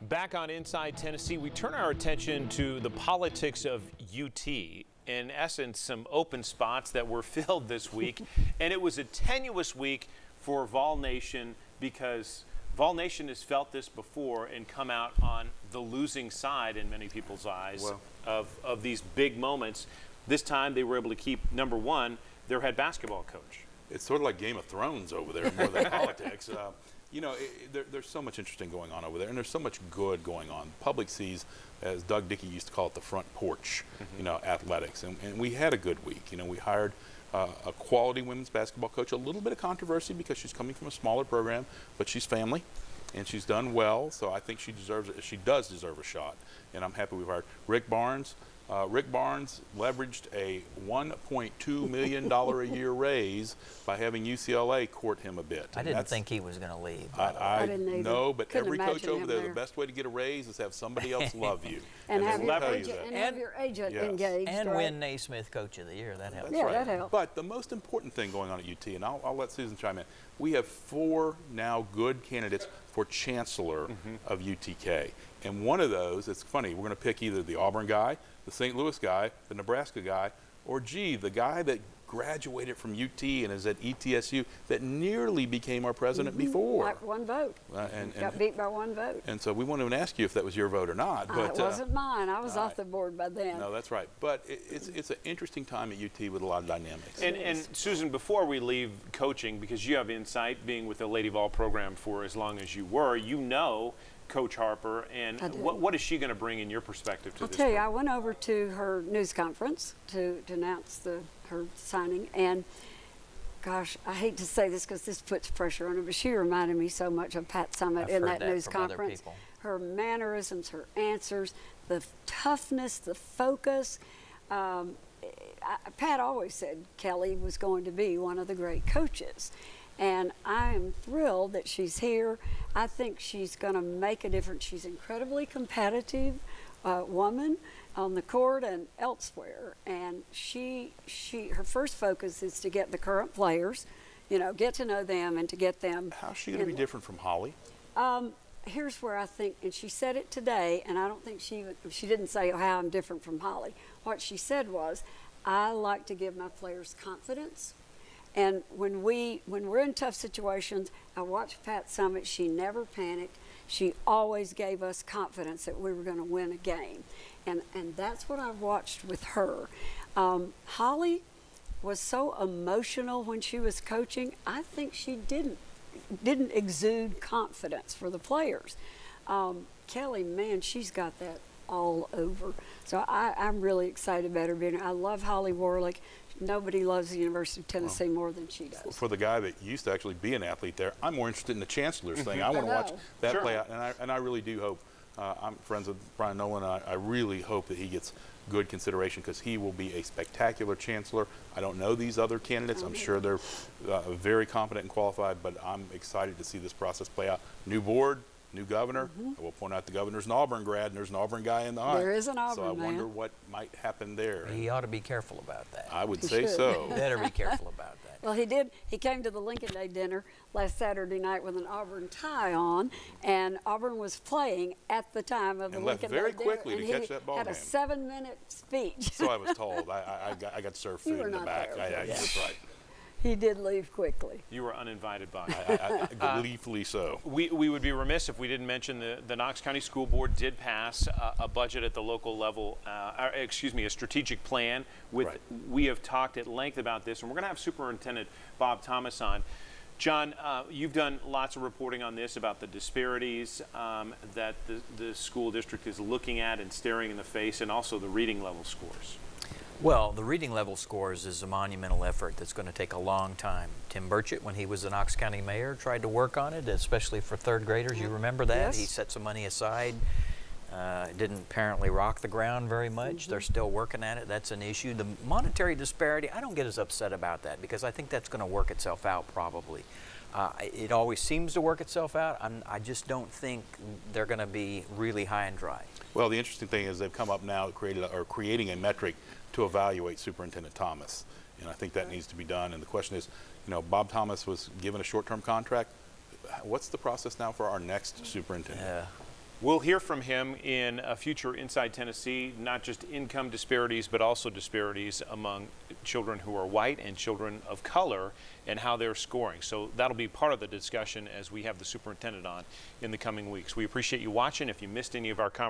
Back on Inside Tennessee, we turn our attention to the politics of UT. In essence, some open spots that were filled this week. And it was a tenuous week for Vol Nation because Vol Nation has felt this before and come out on the losing side in many people's eyes of these big moments. This time they were able to keep, number one, their head basketball coach. It's sort of like Game of Thrones over there more than politics. You know, there's so much interesting going on over there, and there's so much good going on. The public sees, as Doug Dickey used to call it, the front porch, you know, athletics. And we had a good week. You know, we hired a quality women's basketball coach. A little bit of controversy because she's coming from a smaller program, but she's family, and she's done well. So I think she deserves it. She does deserve a shot, and I'm happy we've hired Rick Barnes. Rick Barnes leveraged a $1.2 million a year raise by having UCLA court him a bit. I didn't think he was going to leave. I didn't either. No, but Couldn't every coach over there, there, the best way to get a raise is have somebody else love you. and have your agent, agent, and have your agent engaged. And win Naismith Coach of the Year. That helps. That's right. That helps. But the most important thing going on at UT, and I'll let Susan chime in, we have 4 now good candidates for Chancellor of UTK. And one of those, it's funny, we're going to pick either the Auburn guy, the St. Louis guy, the Nebraska guy, or the guy that graduated from UT and is at ETSU that nearly became our president before. Like one vote. Got beat by one vote. And so we won't even ask you if that was your vote or not. But it wasn't mine. I was off the board by then. No, that's right. But it's an interesting time at UT with a lot of dynamics. And Susan, before we leave coaching, because you have insight, being with the Lady Vol program for as long as you were, you know Coach Harper, and what is she going to bring in your perspective to this? I'll tell you, I went over to her news conference to announce her signing, and gosh, I hate to say this because this puts pressure on her, but she reminded me so much of Pat Summitt in that news conference. Her mannerisms, her answers, the toughness, the focus. Pat always said Kelly was going to be one of the great coaches. And I am thrilled that she's here. I think she's going to make a difference. She's an incredibly competitive woman on the court and elsewhere. And her first focus is to get the current players, you know, get to know them and to get them. How's she going to be different from Holly? Here's where I think, and she said it today, and I don't think she didn't say how I'm different from Holly. What she said was, I like to give my players confidence. And when we're in tough situations, I watched Pat Summitt. She never panicked. She always gave us confidence that we were going to win a game. And that's what I've watched with her. Holly was so emotional when she was coaching. I think she didn't exude confidence for the players. Kelly, man, she's got that all over. So I'm really excited about her being. I love Holly Warlick. Nobody loves the University of Tennessee more than she does. For the guy that used to actually be an athlete there, I'm more interested in the Chancellor's thing. I want to watch that play out, and I really do hope. I'm friends with Brian Nolan, and I really hope that he gets good consideration because he will be a spectacular Chancellor. I don't know these other candidates. I'm sure they're very competent and qualified, but I'm excited to see this process play out. New board, new governor. I will point out the governor's an Auburn grad, and there's an Auburn guy in the hunt. There is an Auburn So I wonder what might happen there. He ought to be careful about that. I would say so. Better be careful about that. Well, he did. He came to the Lincoln Day dinner last Saturday night with an Auburn tie on, and Auburn was playing at the time of the Lincoln Day dinner. And left very quickly to catch that ball game. Had a 7-minute speech. So I was told. I got served food in the back. That's right. He did leave quickly. You were uninvited by. Gleefully so. We would be remiss if we didn't mention the Knox County School Board did pass a budget at the local level, a strategic plan. We have talked at length about this, and we're going to have Superintendent Bob Thomas on. John, you've done lots of reporting on this about the disparities that the school district is looking at and staring in the face, and also the reading level scores. Well, the reading level scores is a monumental effort that's going to take a long time. Tim Burchett, when he was the Knox County mayor, tried to work on it, especially for third graders. You remember that? Yes. He set some money aside. It didn't apparently rock the ground very much. They're still working at it. That's an issue. The monetary disparity, I don't get as upset about that because I think that's going to work itself out probably. It always seems to work itself out. I just don't think they're going to be really high and dry. Well, the interesting thing is they've come up now creating a metric to evaluate Superintendent Thomas, and I think that needs to be done. And the question is, you know, Bob Thomas was given a short-term contract. What's the process now for our next superintendent? We'll hear from him in a future Inside Tennessee, not just income disparities, but also disparities among children who are white and children of color and how they're scoring. So that'll be part of the discussion as we have the superintendent on in the coming weeks. We appreciate you watching. If you missed any of our conversations,